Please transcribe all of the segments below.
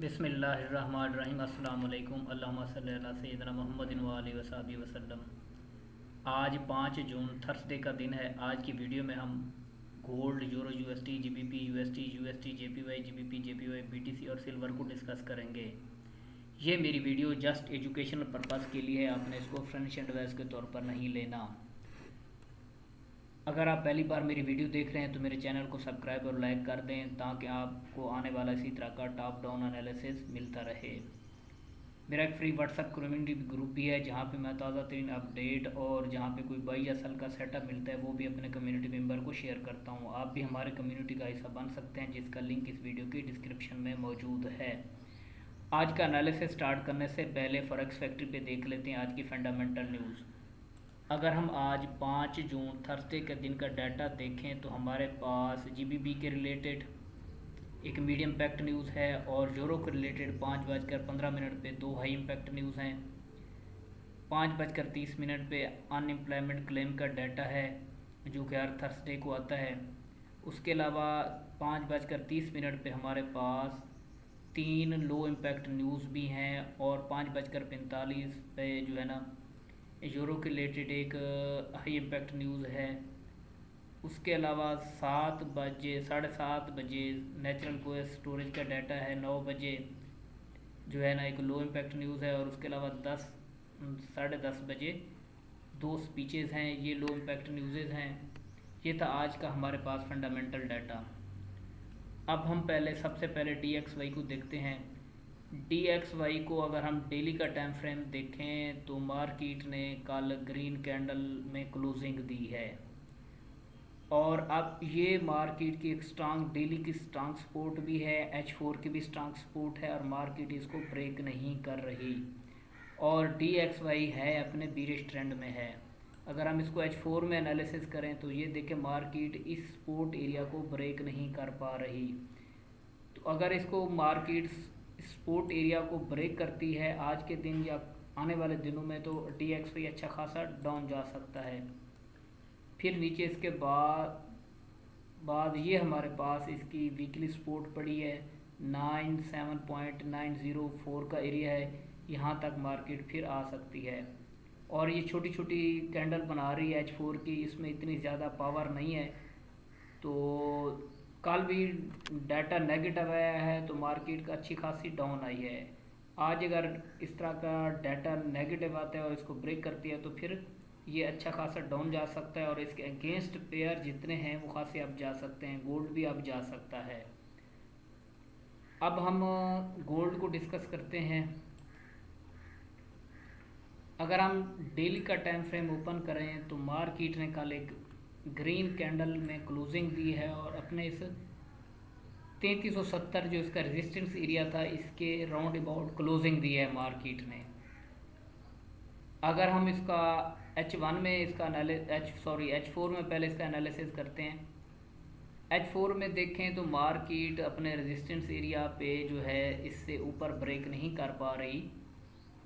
बिस्मिल्लाहिर्रहमानिर्रहीम। अस्सलाम वालेकुम। अल्लाहुम्मा सल्लि अला सय्यिदिना मुहम्मदिन व आलिहि वसहबिहि वसल्लम। आज 5 जून थर्सडे का दिन है। आज की वीडियो में हम gold, euro, UST, GBP, UST, UST, JPY, GBP, JPY, BTC और सिल्वर को डिस्कस करेंगे। ये मेरी वीडियो जस्ट एजुकेशनल पर्पज़ के लिए है, आपने इसको फाइनेंशियल एडवाइस के तौर पर नहीं लेना। अगर आप पहली बार मेरी वीडियो देख रहे हैं तो मेरे चैनल को सब्सक्राइब और लाइक कर दें ताकि आपको आने वाला इसी तरह का टॉप डाउन एनालिसिस मिलता रहे। मेरा एक फ्री व्हाट्सएप कम्युनिटी ग्रुप भी है जहाँ पे मैं ताज़ा तरीन अपडेट और जहाँ पे कोई बाई या सल का सेटअप मिलता है वो भी अपने कम्युनिटी मेंबर को शेयर करता हूँ। आप भी हमारे कम्युनिटी का हिस्सा बन सकते हैं जिसका लिंक इस वीडियो की डिस्क्रिप्शन में मौजूद है। आज का एनालिसिस स्टार्ट करने से पहले फॉरेक्स फैक्ट्री पे देख लेते हैं आज की फंडामेंटल न्यूज़। अगर हम आज 5 जून थर्सडे के दिन का डाटा देखें तो हमारे पास जीबीपी के रिलेटेड एक मीडियम इम्पैक्ट न्यूज़ है और यूरो के रिलेटेड 5:15 पे दो हाई इम्पैक्ट न्यूज़ हैं। 5:30 पे अनएम्प्लॉयमेंट क्लेम का डाटा है जो कि हर थर्सडे को आता है। उसके अलावा 5:30 पे हमारे पास 3 लो इम्पैक्ट न्यूज़ भी हैं और 5:45 पे जो है ना यूरो के रिलेटेड एक हाई इम्पैक्ट न्यूज़ है। उसके अलावा 7 बजे नेचुरल गैस स्टोरेज का डाटा है। 9 बजे जो है ना एक लो इम्पैक्ट न्यूज़ है और उसके अलावा 10 साढ़े 10 बजे दो स्पीचेज़ हैं, ये लो इम्पैक्ट न्यूज़ हैं। ये था आज का हमारे पास फंडामेंटल डाटा। अब हम सबसे पहले DXY को देखते हैं। DXY को अगर हम डेली का टाइम फ्रेम देखें तो मार्केट ने कल ग्रीन कैंडल में क्लोजिंग दी है और अब ये मार्केट की एक स्ट्रांग डेली की स्ट्रांग सपोर्ट भी है, H4 की भी स्ट्रांग सपोर्ट है और मार्केट इसको ब्रेक नहीं कर रही और DXY है अपने बीरिश ट्रेंड में है। अगर हम इसको H4 में एनालिसिस करें तो ये देखें मार्केट इस सपोर्ट एरिया को ब्रेक नहीं कर पा रही। तो अगर इसको मार्केट सपोर्ट एरिया को ब्रेक करती है आज के दिन या आने वाले दिनों में तो DXY अच्छा खासा डाउन जा सकता है। फिर नीचे इसके बाद ये हमारे पास इसकी वीकली सपोर्ट पड़ी है 97.904 का एरिया है, यहाँ तक मार्केट फिर आ सकती है और ये छोटी छोटी कैंडल बना रही है H4 की, इसमें इतनी ज़्यादा पावर नहीं है। तो कल भी डाटा नेगेटिव आया है तो मार्केट का अच्छी खासी डाउन आई है। आज अगर इस तरह का डाटा नेगेटिव आता है और इसको ब्रेक करती है तो फिर ये अच्छा खासा डाउन जा सकता है और इसके अगेंस्ट पेयर जितने हैं वो खासे अप जा सकते हैं, गोल्ड भी अप जा सकता है। अब हम गोल्ड को डिस्कस करते हैं। अगर हम डेली का टाइम फ्रेम ओपन करें तो मार्केट ने कल एक ग्रीन कैंडल में क्लोजिंग दी है और अपने इस 3370 जो इसका रेजिस्टेंस एरिया था इसके राउंड अबाउट क्लोजिंग दी है मार्केट ने। अगर हम इसका H1 में इसका H4 में पहले इसका एनालिसिस करते हैं। H4 में देखें तो मार्केट अपने रेजिस्टेंस एरिया पे जो है इससे ऊपर ब्रेक नहीं कर पा रही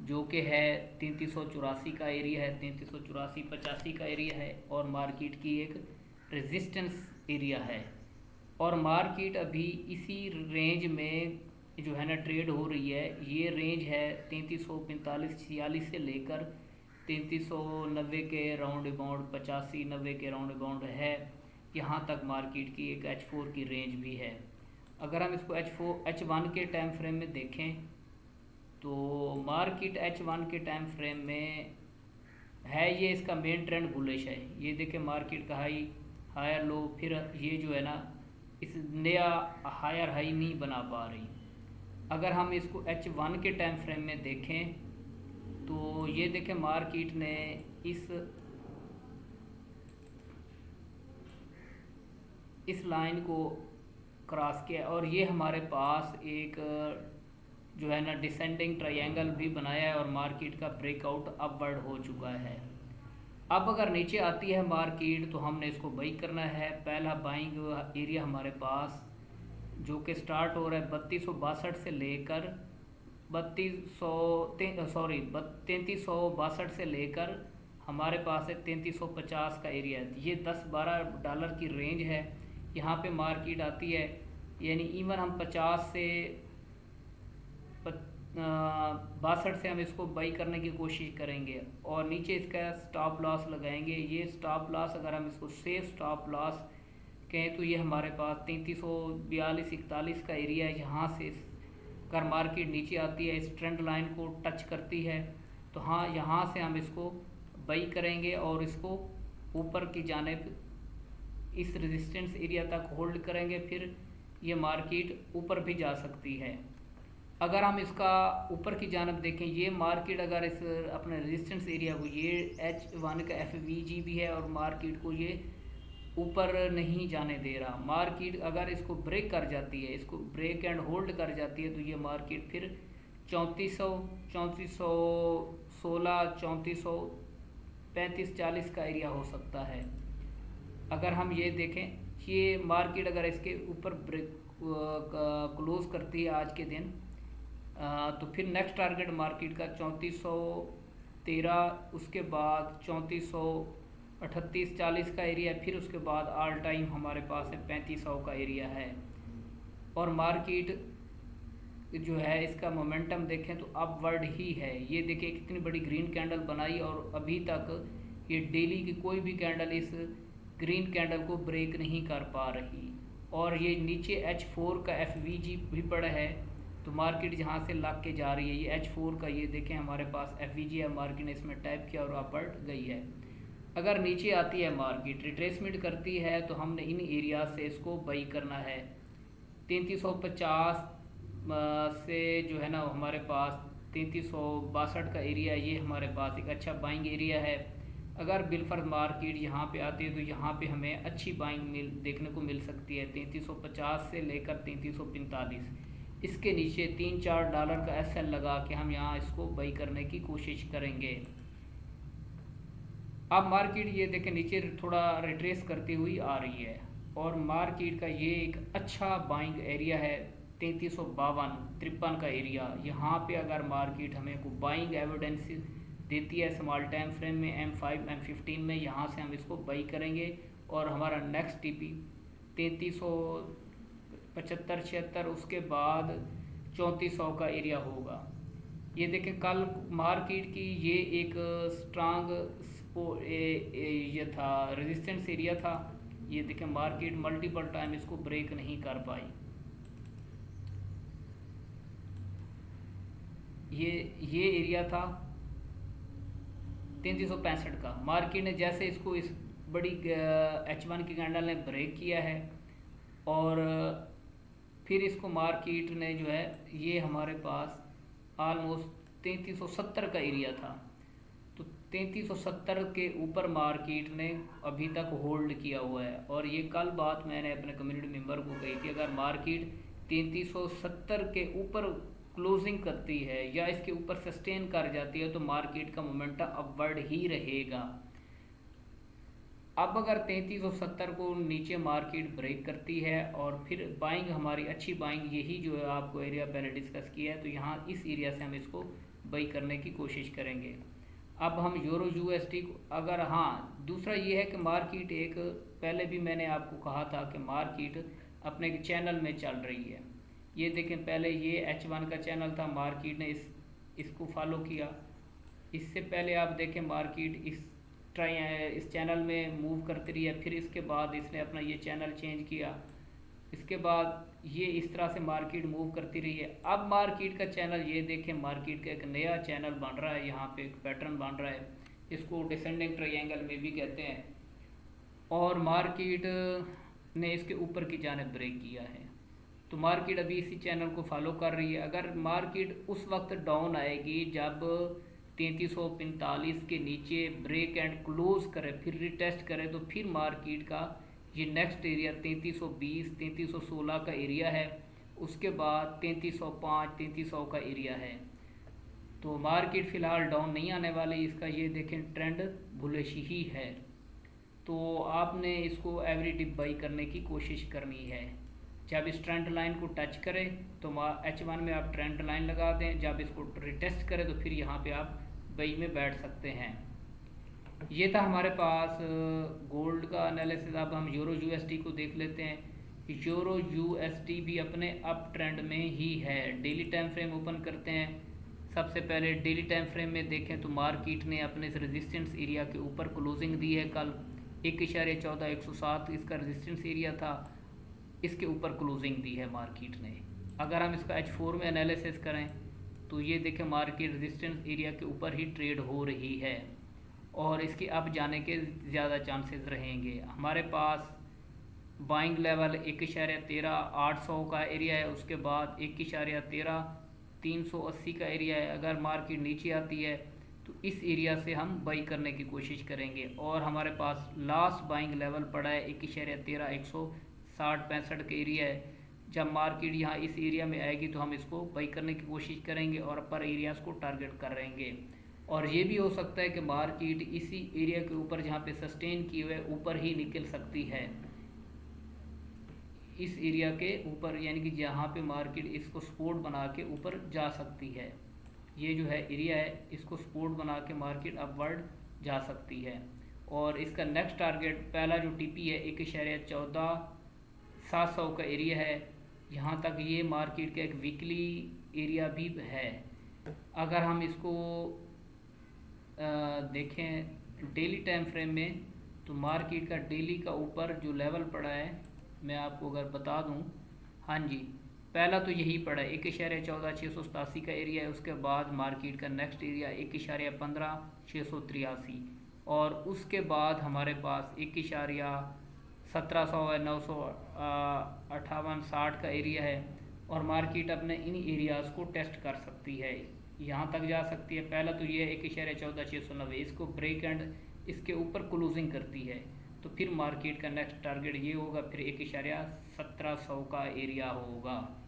जो कि है 3384 का एरिया है, 3384-85 का एरिया है और मार्केट की एक रेजिस्टेंस एरिया है और मार्केट अभी इसी रेंज में जो है ना ट्रेड हो रही है। ये रेंज है 3345-46 से लेकर 3390 के राउंड अबाउंड 85-90 के राउंड अबाउंड है, यहाँ तक मार्केट की एक H4 की रेंज भी है। अगर हम इसको H1 के टाइम फ्रेम में देखें तो मार्केट H1 के टाइम फ्रेम में है, ये इसका मेन ट्रेंड बुलिश है। ये देखें मार्केट का हाई हायर लो, फिर ये जो है ना इस नया हायर हाई नहीं बना पा रही। अगर हम इसको H1 के टाइम फ्रेम में देखें तो ये देखें मार्केट ने इस लाइन को क्रॉस किया और ये हमारे पास एक जो है ना डिसेंडिंग ट्रायंगल भी बनाया है और मार्केट का ब्रेकआउट अपवर्ड हो चुका है। अब अगर नीचे आती है मार्केट तो हमने इसको बाई करना है। पहला बाइंग एरिया हमारे पास जो कि स्टार्ट हो रहा है 3262 से लेकर 3362 से लेकर हमारे पास है 3350 का एरिया है। ये $10-12 की रेंज है, यहाँ पे मार्केट आती है। यानी इवन हम 50 से 62 से हम इसको बाई करने की कोशिश करेंगे और नीचे इसका स्टॉप लॉस लगाएंगे। ये स्टॉप लॉस अगर हम इसको सेफ स्टॉप लॉस कहें तो ये हमारे पास 3342-41 का एरिया है। यहाँ से अगर मार्केट नीचे आती है, इस ट्रेंड लाइन को टच करती है, तो हाँ यहाँ से हम इसको बाई करेंगे और इसको ऊपर की जानिब इस रेजिस्टेंस एरिया तक होल्ड करेंगे। फिर ये मार्केट ऊपर भी जा सकती है। अगर हम इसका ऊपर की जानब देखें, ये मार्केट अगर इस अपने रेजिस्टेंस एरिया को, ये H1 का FVG भी है और मार्केट को ये ऊपर नहीं जाने दे रहा। मार्केट अगर इसको ब्रेक कर जाती है, इसको ब्रेक एंड होल्ड कर जाती है, तो ये मार्केट फिर 3400, 3416, 3400, 3540 का एरिया हो सकता है। अगर हम ये देखें, ये मार्केट अगर इसके ऊपर ब्रेक क्लोज करती है आज के दिन, तो फिर नेक्स्ट टारगेट मार्केट का 3413, उसके बाद 3438-40 का एरिया, फिर उसके बाद ऑल टाइम हमारे पास है 3500 का एरिया है। और मार्केट जो है इसका मोमेंटम देखें तो अपवर्ड ही है। ये देखिए कितनी बड़ी ग्रीन कैंडल बनाई और अभी तक ये डेली की कोई भी कैंडल इस ग्रीन कैंडल को ब्रेक नहीं कर पा रही। और ये नीचे H4 का FVG भी पड़ा है, तो मार्केट जहाँ से लग के जा रही है, ये H4 का ये देखें हमारे पास FVG है, मार्केट ने इसमें टैप किया और अपवर्ड गई है। अगर नीचे आती है मार्केट, रिट्रेसमेंट करती है, तो हमने इन एरिया से इसको बाई करना है। 3350 से जो है ना हमारे पास 3362 का एरिया, ये हमारे पास एक अच्छा बाइंग एरिया है। अगर बिलफर्ज मार्केट यहाँ पे आती है तो यहाँ पे हमें अच्छी बाइंग देखने को मिल सकती है। 3350 से लेकर 3345, इसके नीचे $3-4 का SL लगा के हम यहाँ इसको बाई करने की कोशिश करेंगे। अब मार्केट ये देखें नीचे थोड़ा रिट्रेस करती हुई आ रही है और मार्केट का ये एक अच्छा बाइंग एरिया है 3352-53 का एरिया। यहाँ पे अगर मार्केट हमें को बाइंग एविडेंस देती है स्मॉल टाइम फ्रेम में M5 M15 में, यहाँ से हम इसको बाई करेंगे और हमारा नेक्स्ट TP 3375-76, उसके बाद 3400 का एरिया होगा। ये देखें कल मार्केट की ये एक स्ट्रांग ये था, रेजिस्टेंस एरिया था। ये देखें मार्केट मल्टीपल टाइम इसको ब्रेक नहीं कर पाई। ये एरिया था 3365 का। मार्केट ने जैसे इसको इस बड़ी H1 की कैंडल ने ब्रेक किया है और फिर इसको मार्केट ने जो है, ये हमारे पास ऑलमोस्ट 3370 का एरिया था, तो 3370 के ऊपर मार्केट ने अभी तक होल्ड किया हुआ है। और ये कल बात मैंने अपने कम्युनिटी मेंबर को कही थी, अगर मार्केट 3370 के ऊपर क्लोजिंग करती है या इसके ऊपर सस्टेन कर जाती है तो मार्केट का मोमेंटम अपवर्ड ही रहेगा। अब अगर 3370 को नीचे मार्केट ब्रेक करती है और फिर बाइंग हमारी अच्छी बाइंग, यही जो है आपको एरिया पहले डिस्कस किया है, तो यहाँ इस एरिया से हम इसको बाई करने की कोशिश करेंगे। अब हम यूरो USD को, अगर हाँ दूसरा ये है कि मार्केट एक, पहले भी मैंने आपको कहा था कि मार्केट अपने चैनल में चल रही है। ये देखें पहले ये H1 का चैनल था, मार्केट ने इसको फॉलो किया। इससे पहले आप देखें मार्केट इस चैनल में मूव करती रही है, फिर इसके बाद इसने अपना ये चैनल चेंज किया, इसके बाद ये इस तरह से मार्केट मूव करती रही है। अब मार्केट का चैनल ये देखें, मार्केट का एक नया चैनल बन रहा है, यहाँ पे एक पैटर्न बन रहा है, इसको डिसेंडिंग ट्रायंगल में भी कहते हैं, और मार्केट ने इसके ऊपर की जानिब ब्रेक किया है। तो मार्केट अभी इसी चैनल को फॉलो कर रही है। अगर मार्केट उस वक्त डाउन आएगी जब 3345 के नीचे ब्रेक एंड क्लोज करे, फिर रिटेस्ट करे, तो फिर मार्केट का ये नेक्स्ट एरिया 3320 3316 का एरिया है, उसके बाद 3305 3300 का एरिया है। तो मार्केट फ़िलहाल डाउन नहीं आने वाली, इसका ये देखें ट्रेंड बुलिश ही है। तो आपने इसको एवरी डिप बाई करने की कोशिश करनी है। जब इस ट्रेंड लाइन को टच करे तो H1 में आप ट्रेंड लाइन लगा दें, जब इसको रिटेस्ट करें तो फिर यहाँ पे आप बाई में बैठ सकते हैं। ये था हमारे पास गोल्ड का एनालिसिस। अब हम यूरो USD को देख लेते हैं। यूरो यूएसडी भी अपने अप ट्रेंड में ही है। डेली टाइम फ्रेम ओपन करते हैं। सबसे पहले डेली टाइम फ्रेम में देखें तो मार्केट ने अपने इस रेजिस्टेंस एरिया के ऊपर क्लोजिंग दी है। कल 1.14 इसका रेजिस्टेंस एरिया था, इसके ऊपर क्लोजिंग दी है मार्केट ने। अगर हम इसका H4 में एनालिसिस करें तो ये देखें मार्केट रेजिस्टेंस एरिया के ऊपर ही ट्रेड हो रही है और इसके अब जाने के ज़्यादा चांसेस रहेंगे। हमारे पास बाइंग लेवल 1.13 का एरिया है, उसके बाद 1.13 का एरिया है। अगर मार्केट नीचे आती है तो इस एरिया से हम बाई करने की कोशिश करेंगे और हमारे पास लास्ट बाइंग लेवल पड़ा है 1.13 का एरिया है। जब मार्केट यहाँ इस एरिया में आएगी तो हम इसको बाई करने की कोशिश करेंगे और अपर एरियाज़ को टारगेट करेंगे। और ये भी हो सकता है कि मार्केट इसी एरिया के ऊपर जहाँ पे सस्टेन किए हुए ऊपर ही निकल सकती है, इस एरिया के ऊपर, यानी कि जहाँ पे मार्केट इसको सपोर्ट बना के ऊपर जा सकती है। ये जो है एरिया है, इसको सपोर्ट बना के मार्केट अपवर्ड जा सकती है। और इसका नेक्स्ट टारगेट पहला जो टीपी है 1.14 का एरिया है, यहाँ तक ये मार्केट का एक वीकली एरिया भी है। अगर हम इसको देखें डेली टाइम फ्रेम में तो मार्केट का डेली का ऊपर जो लेवल पड़ा है मैं आपको अगर बता दूं, हाँ जी, पहला तो यही पड़ा है 1.14 का एरिया है। उसके बाद मार्केट का नेक्स्ट एरिया 1.15 और उसके बाद हमारे पास 1.1700 है, 958 का एरिया है और मार्केट अपने इन एरियाज़ को टेस्ट कर सकती है, यहाँ तक जा सकती है। पहला तो ये 1.14690, इसको ब्रेक एंड इसके ऊपर क्लोजिंग करती है तो फिर मार्केट का नेक्स्ट टारगेट ये होगा, फिर 1.1700 का एरिया होगा।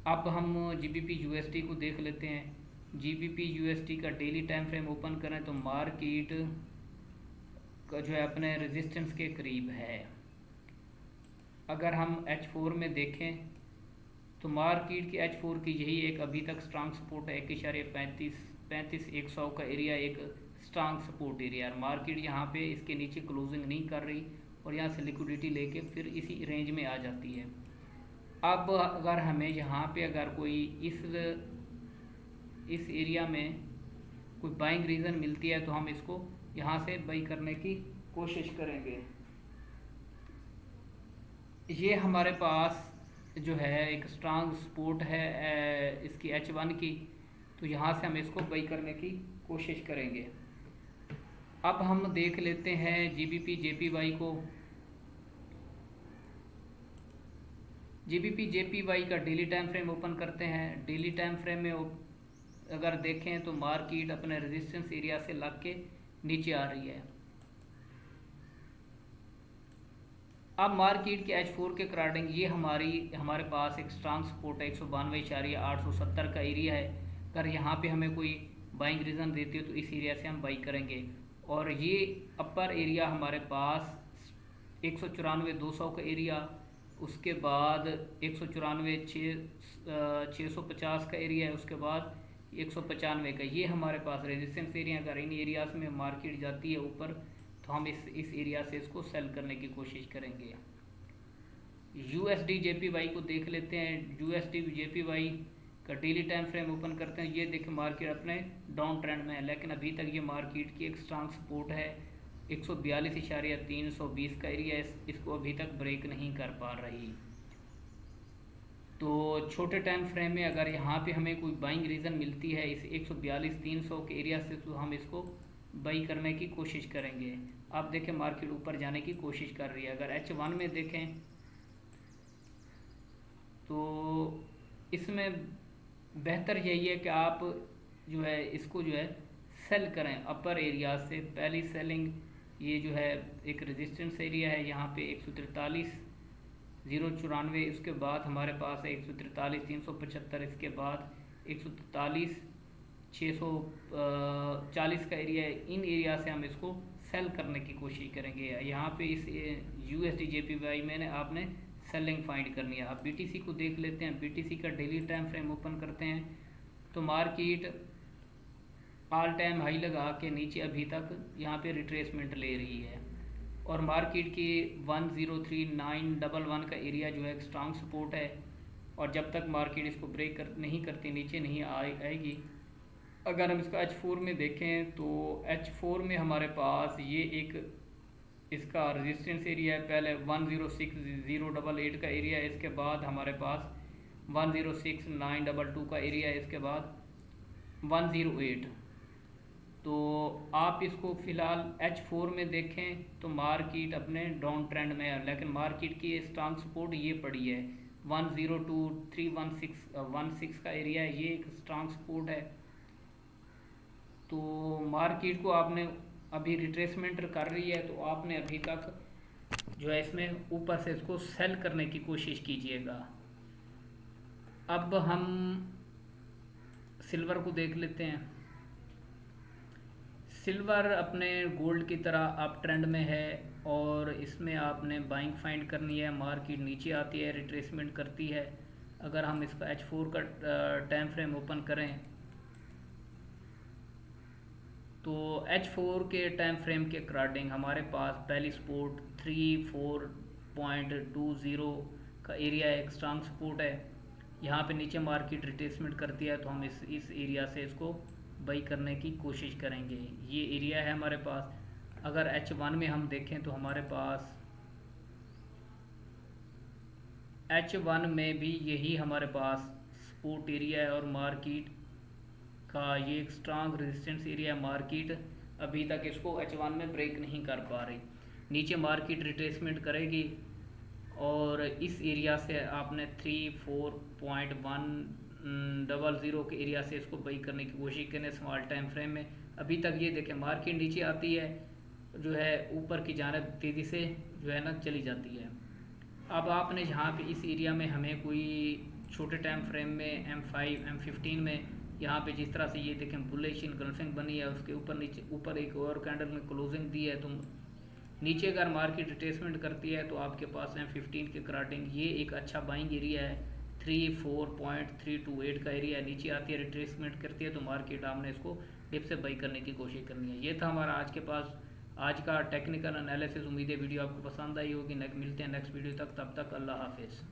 अब हम GBP USD को देख लेते हैं। GBP USD का डेली टाइम फ्रेम ओपन करें तो मार्केट का जो है अपने रेजिस्टेंस के करीब है। अगर हम H4 में देखें तो मार्केट की H4 की यही एक अभी तक स्ट्रांग सपोर्ट है, 1.35 का एरिया एक स्ट्रांग सपोर्ट एरिया। मार्केट यहाँ पे इसके नीचे क्लोजिंग नहीं कर रही और यहाँ से लिक्विडिटी लेके फिर इसी रेंज में आ जाती है। अब अगर हमें यहाँ पे अगर कोई इस एरिया में कोई बाइंग रीज़न मिलती है तो हम इसको यहाँ से बाई करने की कोशिश करेंगे। ये हमारे पास जो है एक स्ट्रांग सपोर्ट है इसकी H1 की, तो यहाँ से हम इसको बाई करने की कोशिश करेंगे। अब हम देख लेते हैं GBP JPY को। GBP JPY का डेली टाइम फ्रेम ओपन करते हैं। डेली टाइम फ्रेम में अगर देखें तो मार्केट अपने रेजिस्टेंस एरिया से लग के नीचे आ रही है। अब मार्केट के H4 के अकॉर्डिंग ये हमारे पास एक स्ट्रांग सपोर्ट है 192.870 का एरिया है। अगर यहाँ पे हमें कोई बाइंग रीज़न देती है तो इस एरिया से हम बाई करेंगे। और ये अपर एरिया हमारे पास 194.200 का एरिया, उसके बाद 194.650 का एरिया है, उसके बाद 195 का, ये हमारे पास रेजिस्टेंस एरिया। अगर इन एरियाज़ में मार्केट जाती है ऊपर तो हम इस एरिया से इसको सेल करने की कोशिश करेंगे। USD JPY को देख लेते हैं। USD JPY का डेली टाइम फ्रेम ओपन करते हैं। ये देखें मार्केट अपने डाउन ट्रेंड में है, लेकिन अभी तक ये मार्केट की एक स्ट्रांग सपोर्ट है 142.320 का एरिया, इसको अभी तक ब्रेक नहीं कर पा रही। तो छोटे टाइम फ्रेम में अगर यहाँ पे हमें कोई बाइंग रीज़न मिलती है इस 142.300 के एरिया से तो हम इसको बाई करने की कोशिश करेंगे। आप देखें मार्केट ऊपर जाने की कोशिश कर रही है। अगर H1 में देखें तो इसमें बेहतर यही है कि आप जो है इसको जो है सेल करें अपर एरिया से। पहली सेलिंग ये जो है एक रेजिस्टेंस एरिया है यहाँ पे 143.094, उसके बाद हमारे पास है 143.375, इसके बाद 143.640 का एरिया है। इन एरिया से हम इसको सेल करने की कोशिश करेंगे। यहाँ पे इस USD JPY में आपने सेलिंग फाइंड करनी है। अब BTC को देख लेते हैं। BTC का डेली टाइम फ्रेम ओपन करते हैं तो मार्केट ऑल टाइम हाई लगा के नीचे अभी तक यहाँ पे रिट्रेसमेंट ले रही है और मार्केट की 103,911 का एरिया जो है एक स्ट्रांग सपोर्ट है, और जब तक मार्केट इसको नहीं करती नीचे नहीं आएगी। अगर हम इसका H4 में देखें तो H4 में हमारे पास ये एक इसका रेजिस्टेंस एरिया है, पहले 106,088 का एरिया है, इसके बाद हमारे पास 106,922 का एरिया है, इसके बाद 108। तो आप इसको फ़िलहाल H4 में देखें तो मार्केट अपने डाउन ट्रेंड में है, लेकिन मार्केट की स्ट्रांग सपोर्ट ये पड़ी है 102,316 का एरिया है, ये एक स्ट्रांग सपोर्ट है। तो मार्केट को आपने अभी रिट्रेसमेंट कर रही है, तो आपने अभी तक जो है इसमें ऊपर से इसको सेल करने की कोशिश कीजिएगा। अब हम सिल्वर को देख लेते हैं। सिल्वर अपने गोल्ड की तरह अप ट्रेंड में है, और इसमें आपने बाइंग फाइंड करनी है। मार्केट नीचे आती है, रिट्रेसमेंट करती है। अगर हम इसका H4 का टाइम फ्रेम ओपन करें तो H4 के टाइम फ्रेम के अकॉर्डिंग हमारे पास पहली सपोर्ट 34.20 का एरिया एक स्ट्रांग सपोर्ट है। यहाँ पे नीचे मार्केट रिट्रेसमेंट करती है, तो हम इस एरिया से इसको बाई करने की कोशिश करेंगे। ये एरिया है हमारे पास। अगर H1 में हम देखें तो हमारे पास H1 में भी यही हमारे पास सपोर्ट एरिया है, और मार्केट का ये एक स्ट्रांग रेजिस्टेंस एरिया है। मार्केट अभी तक इसको H1 में ब्रेक नहीं कर पा रही। नीचे मार्केट रिट्रेसमेंट करेगी, और इस एरिया से आपने 34.100 के एरिया से इसको बाई करने की कोशिश करें स्मॉल टाइम फ्रेम में। अभी तक ये देखें मार्केट नीचे आती है, जो है ऊपर की जानिब तेज़ी से जो है ना चली जाती है। अब आपने यहाँ पे इस एरिया में हमें कोई छोटे टाइम फ्रेम में M5 M15 में यहाँ पे जिस तरह से ये देखें बुलिश इनगल्फिंग बनी है, उसके ऊपर एक और कैंडल में क्लोजिंग दी है, तो नीचे अगर मार्केट रिट्रेसमेंट करती है तो आपके पास M15 के अकॉर्डिंग ये एक अच्छा बाइंग एरिया है। 34.328 का एरिया नीचे आती है, रिट्रेसमेंट करती है, तो मार्केट आपने इसको डिप से बाई करने की कोशिश करनी है। ये था हमारा आज का टेक्निकल एनालिसिस। उम्मीद है वीडियो आपको पसंद आई होगी। मिलते हैं नेक्स्ट वीडियो तक, तब तक अल्लाह हाफिज़।